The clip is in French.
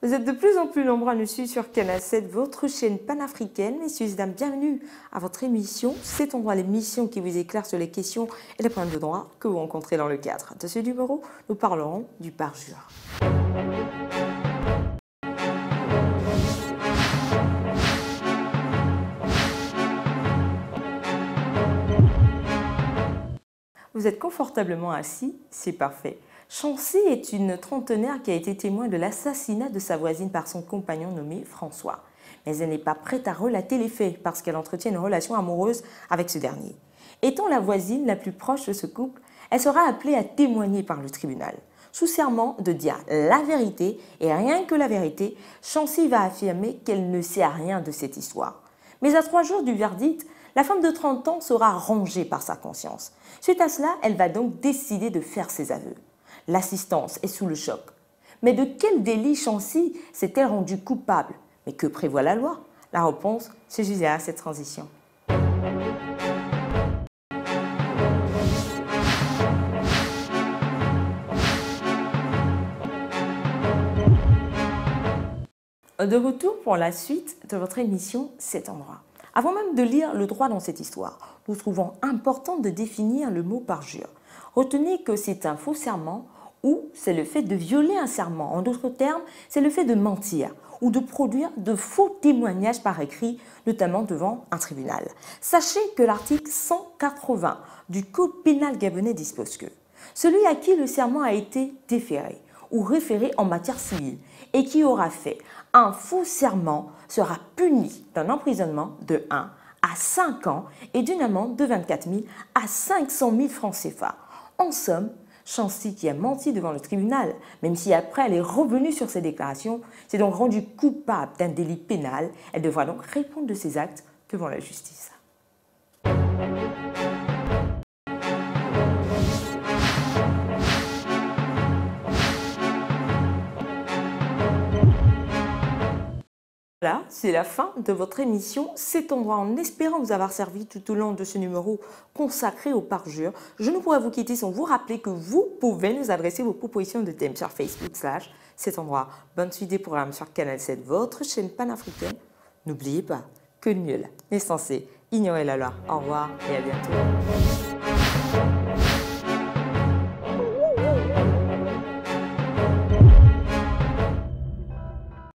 Vous êtes de plus en plus nombreux à nous suivre sur Canal 7, votre chaîne panafricaine. Messieurs et dames, bienvenue à votre émission. C'est Endroit, l'émission qui vous éclaire sur les questions et les problèmes de droit que vous rencontrez dans le cadre de ce numéro. Nous parlerons du parjure. Vous êtes confortablement assis, c'est parfait. Chancy est une trentenaire qui a été témoin de l'assassinat de sa voisine par son compagnon nommé François. Mais elle n'est pas prête à relater les faits parce qu'elle entretient une relation amoureuse avec ce dernier. Étant la voisine la plus proche de ce couple, elle sera appelée à témoigner par le tribunal. Sous serment de dire la vérité et rien que la vérité, Chancy va affirmer qu'elle ne sait rien de cette histoire. Mais à 3 jours du verdict, la femme de 30 ans sera rongée par sa conscience. Suite à cela, elle va donc décider de faire ses aveux. L'assistance est sous le choc. Mais de quel délit Chancy s'est-elle rendue coupable? Mais que prévoit la loi? La réponse se juste à cette transition. De retour pour la suite de votre émission Cet Endroit. Avant même de lire le droit dans cette histoire, nous trouvons important de définir le mot parjure. Retenez que c'est un faux serment ou c'est le fait de violer un serment. En d'autres termes, c'est le fait de mentir ou de produire de faux témoignages par écrit, notamment devant un tribunal. Sachez que l'article 180 du Code pénal gabonais dispose que celui à qui le serment a été déféré ou référé en matière civile et qui aura fait un faux serment sera puni d'un emprisonnement de 1 à 5 ans et d'une amende de 24 000 à 500 000 francs CFA. En somme, Chancy, qui a menti devant le tribunal, même si après elle est revenue sur ses déclarations, s'est donc rendue coupable d'un délit pénal. Elle devra donc répondre de ses actes devant la justice. Voilà, c'est la fin de votre émission Cet Endroit. En espérant vous avoir servi tout au long de ce numéro consacré au parjure, je ne pourrais vous quitter sans vous rappeler que vous pouvez nous adresser vos propositions de thèmes sur Facebook /Cet Endroit. Bonne suite des programmes sur Canal 7, votre chaîne panafricaine. N'oubliez pas que nul n'est censé ignorer la loi. Au revoir et à bientôt.